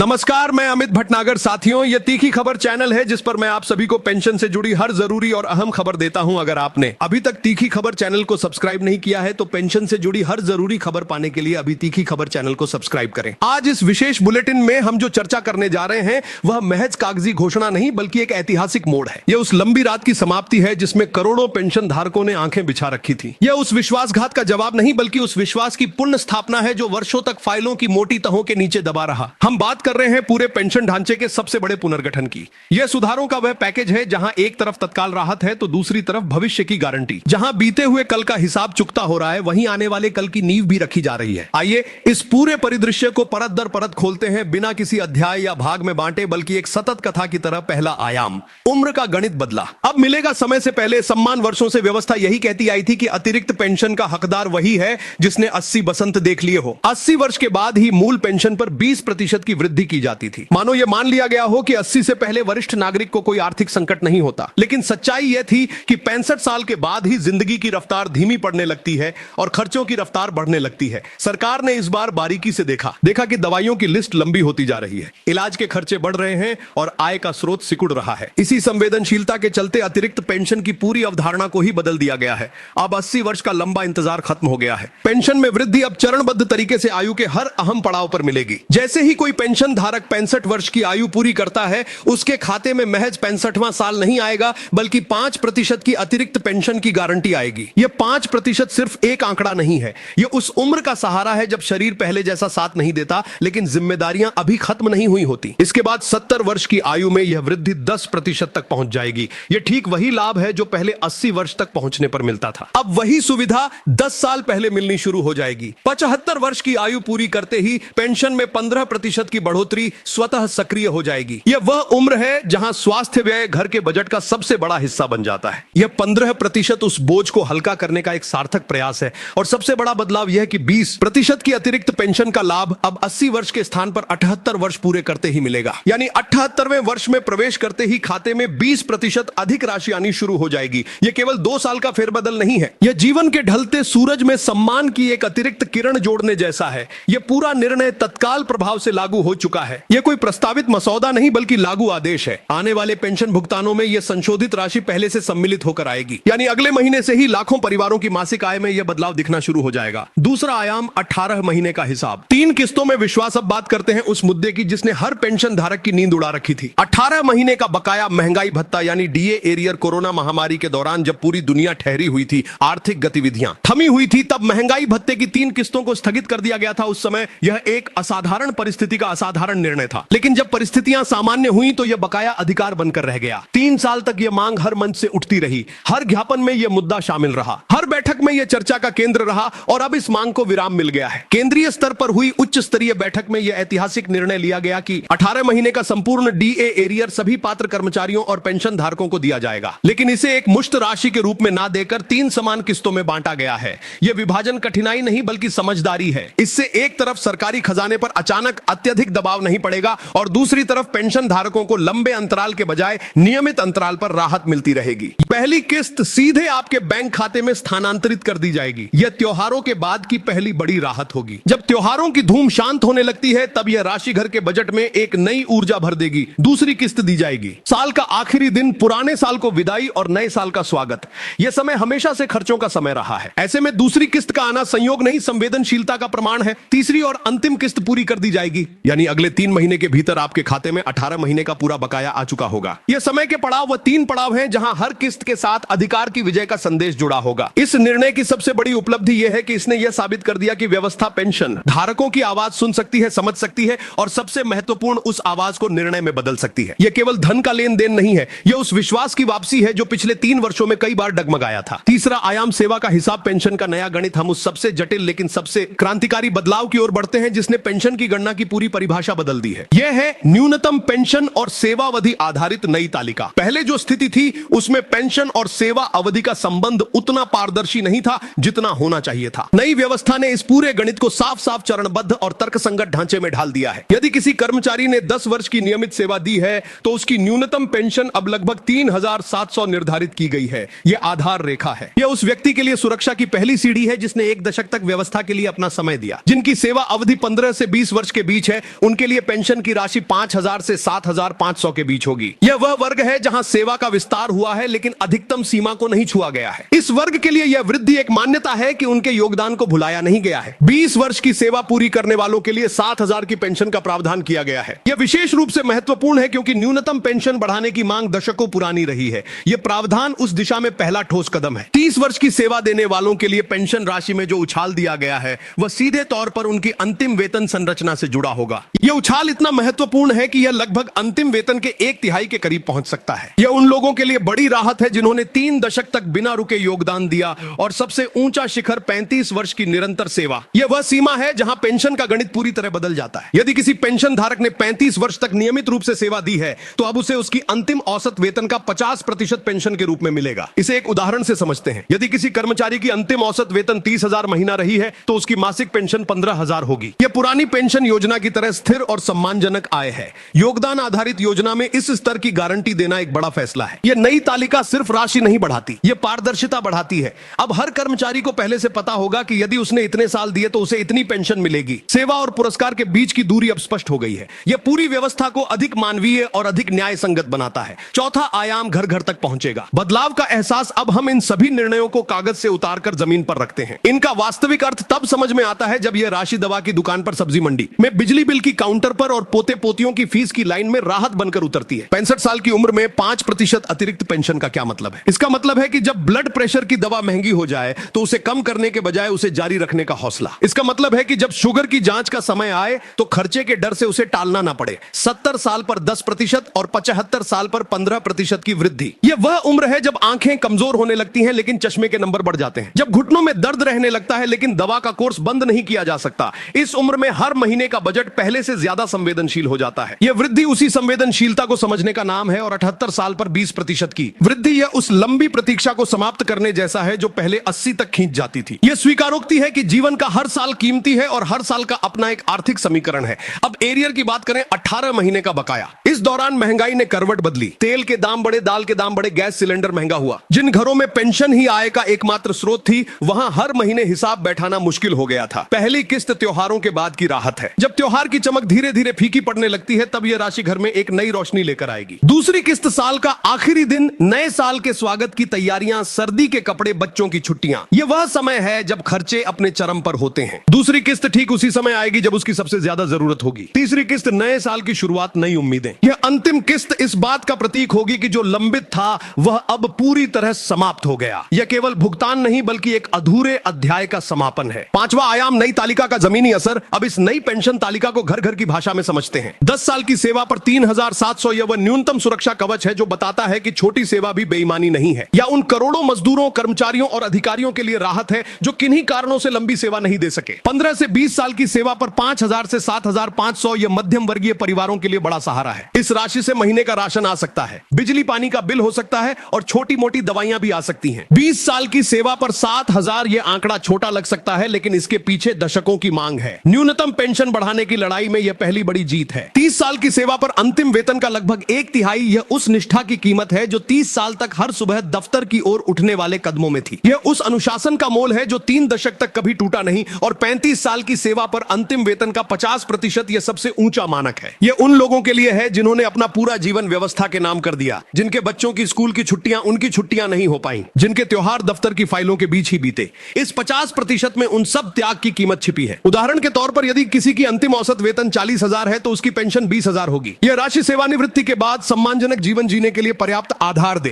नमस्कार, मैं अमित भटनागर। साथियों, ये तीखी खबर चैनल है जिस पर मैं आप सभी को पेंशन से जुड़ी हर जरूरी और अहम खबर देता हूं। अगर आपने अभी तक तीखी खबर चैनल को सब्सक्राइब नहीं किया है तो पेंशन से जुड़ी हर जरूरी खबर पाने के लिए अभी तीखी खबर चैनल को सब्सक्राइब करें। आज इस विशेष बुलेटिन में हम जो चर्चा करने जा रहे हैं वह महज कागजी घोषणा नहीं बल्कि एक ऐतिहासिक मोड़ है। यह उस लंबी रात की समाप्ति है जिसमें करोड़ों पेंशन धारकों ने आंखें बिछा रखी थी। यह उस विश्वासघात का जवाब नहीं बल्कि उस विश्वास की पुनः स्थापना है जो वर्षों तक फाइलों की मोटी तहों के नीचे दबा रहा। हम बात कर रहे हैं पूरे पेंशन ढांचे के सबसे बड़े पुनर्गठन की। यह सुधारों का वह पैकेज है जहां एक तरफ तत्काल राहत है तो दूसरी तरफ भविष्य की गारंटी। जहां बीते हुए कल का हिसाब चुकता हो रहा है वहीं आने वाले कल की नींव भी रखी जा रही है। आइए इस पूरे परिदृश्य को परत दर परत खोलते हैं, बिना किसी अध्याय या भाग में बांटे बल्कि एक सतत कथा की तरह। पहला आयाम, उम्र का गणित बदला। अब मिलेगा समय से पहले सम्मान वर्षों से व्यवस्था यही कहती आई थी कि अतिरिक्त पेंशन का हकदार वही है जिसने 80 बसंत देख लिए हो। 80 वर्ष के बाद ही मूल पेंशन पर 20% की वृद्धि की जाती थी। मानो यह मान लिया गया हो कि 80 से पहले वरिष्ठ नागरिक को कोई आर्थिक संकट नहीं होता। लेकिन सच्चाई यह थी कि 65 साल के बाद ही जिंदगी की रफ्तार धीमी पड़ने लगती है और खर्चों की रफ्तार बढ़ने लगती है। सरकार ने इस बार बारीकी से देखा कि दवाइयों की लिस्ट लंबी होती जा रही है, इलाज के खर्चे बढ़ रहे हैं और आय का स्रोत सिकुड़ रहा है। इसी संवेदनशीलता के चलते अतिरिक्त पेंशन की पूरी अवधारणा को ही बदल दिया गया है। अब 80 वर्ष का लंबा इंतजार खत्म हो गया है। पेंशन में वृद्धि अब चरणबद्ध तरीके से आयु के हर अहम पड़ाव पर मिलेगी। जैसे ही कोई पेंशन धारक 65 वर्ष की आयु पूरी करता है उसके खाते में महज 65वां साल नहीं आएगा बल्कि 5% की अतिरिक्त पेंशन की गारंटी आएगी। यह 5% सिर्फ एक आंकड़ा नहीं है, यह उस उम्र का सहारा है जब शरीर पहले जैसा साथ नहीं देता लेकिन जिम्मेदारियां अभी खत्म नहीं हुई होती। इसके बाद 70 वर्ष की आयु में यह वृद्धि 10% तक पहुंच जाएगी। यह ठीक वही लाभ है जो पहले 80 वर्ष तक पहुंचने पर मिलता था। अब वही सुविधा 10 साल पहले मिलनी शुरू हो जाएगी। 75 वर्ष की आयु पूरी करते ही पेंशन में 15% की बढ़ोतरी स्वतः सक्रिय हो जाएगी। यह वह उम्र है जहां स्वास्थ्य व्यय घर के बजट का सबसे बड़ा हिस्सा बन जाता है। यह 15% उस बोझ को हल्का करने का एक सार्थक प्रयास है। और सबसे बड़ा बदलाव यह है कि 20% की अतिरिक्त पेंशन का लाभ अब 80 वर्ष के स्थान पर 78 वर्ष पूरे करते ही मिलेगा। यानी 78वें वर्ष में प्रवेश करते ही खाते में 20% अधिक राशि आनी शुरू हो जाएगी। यह केवल 2 साल का फेरबदल नहीं है, यह जीवन के ढलते सूरज में सम्मान की एक अतिरिक्त किरण जोड़ने जैसा है। यह पूरा निर्णय तत्काल प्रभाव से लागू हो चुका है। यह कोई प्रस्तावित मसौदा नहीं बल्कि लागू आदेश है। आने वाले पेंशन भुगतानों में यह संशोधित राशि पहले से सम्मिलित होकर आएगी। यानी अगले महीने से ही लाखों परिवारों की मासिक आय में यह बदलाव दिखना शुरू हो जाएगा। दूसरा आयाम, 18 महीने का हिसाब। 3 किस्तों में विश्वास। अब बात करते हैं उस मुद्दे की जिसने हर पेंशन धारक की नींद उड़ा रखी थी। 18 महीने का बकाया महंगाई भत्ता यानी डीए एरियर। कोरोना महामारी के दौरान जब पूरी दुनिया ठहरी हुई थी, आर्थिक गतिविधियां थमी हुई थी, तब महंगाई भत्ते की 3 किस्तों को स्थगित कर दिया गया था। उस समय यह एक असाधारण परिस्थिति का असाधारण निर्णय था। लेकिन जब परिस्थितियां सामान्य हुई तो यह बकाया अधिकार बनकर रह गया। 3 साल तक यह मांग हर मंच से उठती रही, हर ज्ञापन में यह मुद्दा शामिल रहा, हर बैठक में यह चर्चा का केंद्र रहा और अब इस मांग को विराम मिल गया है। केंद्रीय स्तर पर हुई उच्च स्तरीय बैठक में यह ऐतिहासिक निर्णय लिया गया कि 18 महीने का संपूर्ण डीए एरियर सभी पात्र कर्मचारियों और पेंशन धारकों को दिया जाएगा। लेकिन इसे एक मुश्त राशि के रूप में ना देकर 3 समान किस्तों में बांटा गया है। यह विभाजन कठिनाई नहीं बल्कि समझदारी है। इससे एक तरफ सरकारी खजाने पर अचानक अत्यधिक दबाव नहीं पड़ेगा और दूसरी तरफ पेंशन धारकों को लंबे अंतराल के बजाय नियमित अंतराल पर राहत मिलती रहेगी। पहली किस्त सीधे आपके बैंक खाते में स्थानांतरित कर दी जाएगी। यह त्योहारों के बाद की पहली बड़ी राहत होगी। जब त्योहारों की धूम शांत होने लगती है तब यह राशि घर के बजट में एक नई ऊर्जा भर देगी। दूसरी किस्त दी जाएगी। साल का आखिरी दिन, पुराने साल को विदाई और नए साल का स्वागत। यह समय हमेशा से खर्चों का समय रहा है। ऐसे में दूसरी किस्त का आना संयोग नहीं, संवेदनशीलता का प्रमाण है। तीसरी और अंतिम किस्त पूरी कर दी जाएगी। यानी अगले 3 महीने के भीतर आपके खाते में 18 महीने का पूरा बकाया आ चुका होगा। यह समय के पड़ाव वह 3 पड़ाव हैं जहां हर किस्त के साथ अधिकार की विजय का संदेश जुड़ा होगा। इस निर्णय की सबसे बड़ी उपलब्धि यह है कि इसने यह साबित कर दिया कि व्यवस्था पेंशन धारकों की आवाज सुन सकती है, समझ सकती है और सबसे महत्वपूर्ण उस आवाज को निर्णय में बदल सकती है। यह केवल धन का लेन देन नहीं है, यह उस विश्वास की वापसी है जो पिछले 3 वर्षों में कई बार डगमगाया था। तीसरा आयाम, सेवा का हिसाब, पेंशन का नया गणित। हम उस सबसे जटिल लेकिन सबसे क्रांतिकारी बदलाव की ओर बढ़ते हैं जिसने पेंशन की गणना की पूरी परिभाषा बदल दी है। यह है न्यूनतम पेंशन और सेवावधि आधारित नई तालिका। पहले जो स्थिति थी उसमें पेंशन और सेवा अवधि का संबंध उतना पारदर्शी नहीं था जितना होना चाहिए था। नई व्यवस्था ने इस पूरे गणित को साफ साफ चरणबद्ध और तर्कसंगत ढांचे में ढाल दिया है। यदि किसी कर्मचारी ने 10 वर्ष की नियमित सेवा दी है तो उसकी न्यूनतम पेंशन अब लगभग 3700 निर्धारित की गई है। यह आधार रेखा है। यह उस व्यक्ति के लिए सुरक्षा की पहली सीढ़ी है जिसने 1 दशक तक व्यवस्था के लिए अपना समय दिया। जिनकी सेवा अवधि 15 से 20 वर्ष के बीच है उनके लिए पेंशन की राशि 5,000 से 7,500 के बीच होगी। यह वह वर्ग है जहां सेवा का विस्तार हुआ है लेकिन अधिकतम सीमा को नहीं छुआ गया है। इस वर्ग के लिए यह वृद्धि एक मान्यता है कि उनके योगदान को भुलाया नहीं गया है। 20 वर्ष की सेवा पूरी करने वालों के लिए 7,000 की पेंशन का प्रावधान किया गया है। यह विशेष रूप से महत्वपूर्ण है क्योंकि न्यूनतम पेंशन बढ़ाने की मांग दशकों पुरानी रही है। यह प्रावधान उस दिशा में पहला ठोस कदम है। 30 वर्ष की सेवा देने वालों के लिए पेंशन राशि में जो उछाल दिया गया है वह सीधे तौर पर उनकी अंतिम वेतन संरचना से जुड़ा होगा। यह उछाल इतना महत्वपूर्ण है कि यह लगभग अंतिम वेतन के 1/3 के करीब पहुंच सकता है। यह उन लोगों के लिए बड़ी राहत है जिन्होंने 3 दशक तक बिना रुके योगदान दिया और सबसे ऊंचा शिखर 35 वर्ष की निरंतर सेवा। यह वह सीमा है जहां पेंशन का गणित पूरी तरह बदल जाता है। यदि किसी पेंशन धारक ने 35 वर्ष तक नियमित रूप से सेवा दी है तो अब उसे उसकी अंतिम औसत वेतन का 50% पेंशन के रूप में मिलेगा। इसे एक उदाहरण से समझते हैं। यदि किसी कर्मचारी की अंतिम औसत वेतन 30,000 महीना रही है तो उसकी मासिक पेंशन 15,000 होगी। यह पुरानी पेंशन योजना की तरह स्थिर और सम्मानजनक आय है। योगदान आधारित योजना में इस स्तर की गारंटी देना एक बड़ा फैसला है। यह नई तालिका सिर्फ राशि नहीं बढ़ाती, यह पारदर्शिता बढ़ाती है। अब हर कर्मचारी को पहले से पता होगा कि यदि उसने इतने साल दिए तो उसे इतनी पेंशन मिलेगी। सेवा और पुरस्कार के बीच की दूरी अब स्पष्ट हो गई है। यह पूरी व्यवस्था को अधिक मानवीय और अधिक न्याय संगत बनाता है। चौथा आयाम घर घर तक पहुंचेगा। बदलाव का एहसास अब हम इन सभी निर्णयों को कागज से उतारकर जमीन पर रखते हैं। इनका वास्तविक अर्थ तब समझ में आता है जब यह राशि दवा की दुकान पर, सब्जी मंडी में, बिजली बिल की काउंटर पर और पोते पोतियों की फीस की लाइन में राहत बनकर उतरती है। 65 साल की उम्र में 5% अतिरिक्त पेंशन का क्या मतलब है? इसका मतलब है कि जब ब्लड प्रेशर की दवा महंगी हो जाए तो उसे कम करने के बजाय उसे जारी रखने का हौसला। इसका मतलब है कि जब शुगर की जांच का समय आए तो खर्चे के डर से उसे टालना ना पड़े। 70 साल पर 10% और 75 साल पर 15% की वृद्धि। यह वह उम्र है जब आंखें कमजोर होने लगती हैं लेकिन चश्मे के नंबर बढ़ जाते हैं। जब घुटनों में दर्द रहने लगता है लेकिन दवा का कोर्स बंद नहीं किया जा सकता। इस उम्र में हर महीने का बजट पहले से ज्यादा संवेदनशील हो जाता है। यह वृद्धि उसी संवेदनशीलता को समझने का नाम है और 78 साल पर 20% की वृद्धि यह उस लंबी प्रतीक्षा को समाप्त करने जैसा है जो पहले 80 तक खींच जाती थी। यह स्वीकारोक्ति है कि जीवन का हर साल कीमती है और हर साल का अपना एक आर्थिक समीकरण है। अब एरियर की बात करें, 18 महीने का बकाया। इस दौरान महंगाई ने करवट बदली। तेल के दाम बढ़े, दाल के दाम बढ़े, गैस सिलेंडर महंगा हुआ। जिन घरों में पेंशन ही आय का एकमात्र स्रोत थी वहां हर महीने हिसाब बैठाना मुश्किल हो गया था। पहली किस्त त्योहारों के बाद की राहत है। जब त्योहार की चमक धीरे धीरे फीकी पड़ने लगती है तब यह राशि घर में एक नई रोशनी लेकर आएगी। दूसरी किस्त साल का आखिरी दिन, नए साल के स्वागत की तैयारियां, सर्दी के कपड़े, बच्चों की छुट्टियां। यह वह समय है जब खर्चे अपने चरम पर होते हैं। दूसरी किस्त ठीक उसी समय आएगी जब उसकी सबसे ज्यादा जरूरत होगी। तीसरी किस्त नए साल की शुरुआत, नई उम्मीदें। यह अंतिम किस्त इस बात का प्रतीक होगी कि जो लंबित था वह अब पूरी तरह समाप्त हो गया। यह केवल भुगतान नहीं बल्कि एक अधूरे अध्याय का समापन है। पांचवा आयाम, नई तालिका का जमीनी असर। अब इस नई पेंशन तालिका को घर घर की भाषा में समझते हैं। 10 साल की सेवा पर 3,700 यह वह न्यूनतम सुरक्षा कवच है जो बताता है कि छोटी सेवा भी बेईमानी नहीं है, या उन करोड़ों मजदूरों, कर्मचारियों और अधिकारियों के लिए राहत है जो किन्हीं कारणों से लंबी सेवा नहीं दे सके। 15 से 20 साल की सेवा पर 5,000 से 7,500 यह मध्यम वर्गीय परिवारों के लिए बड़ा सहारा है। इस राशि से महीने का राशन आ सकता है, बिजली पानी का बिल हो सकता है और छोटी मोटी दवाइयां भी आ सकती हैं। 20 साल की सेवा पर 7,000 यह आंकड़ा छोटा लग सकता है लेकिन इसके पीछे दशकों की मांग है। न्यूनतम पेंशन बढ़ाने की लड़ाई में यह पहली बड़ी जीत है। 30 साल की सेवा पर अंतिम वेतन का लगभग 1/3 यह उस निष्ठा की कीमत है जो 30 साल तक हर सुबह दफ्तर की ओर उठने वाले कदमों में थी। यह उस अनुशासन का मोल है जो 3 दशक तक कभी टूटा नहीं, और 35 साल की सेवा पर अंतिम वेतन का 50% यह सबसे ऊंचा मानक है। यह उन लोगों के लिए है जिन्होंने अपना पूरा जीवन व्यवस्था के नाम कर दिया, जिनके बच्चों की स्कूल की छुट्टियां उनकी छुट्टियां नहीं हो पाई, जिनके त्योहार दफ्तर की फाइलों के बीच ही बीते। इस 50% में उन सब त्याग की कीमत छिपी है। उदाहरण के तौर पर यदि किसी की अंतिम औसत वेतन 40,000 है तो उसकी पेंशन 20,000 होगी। यह राशि सेवानिवृत्ति के बाद सम्मानजनक जीवन जीने के लिए पर्याप्त आधार दे।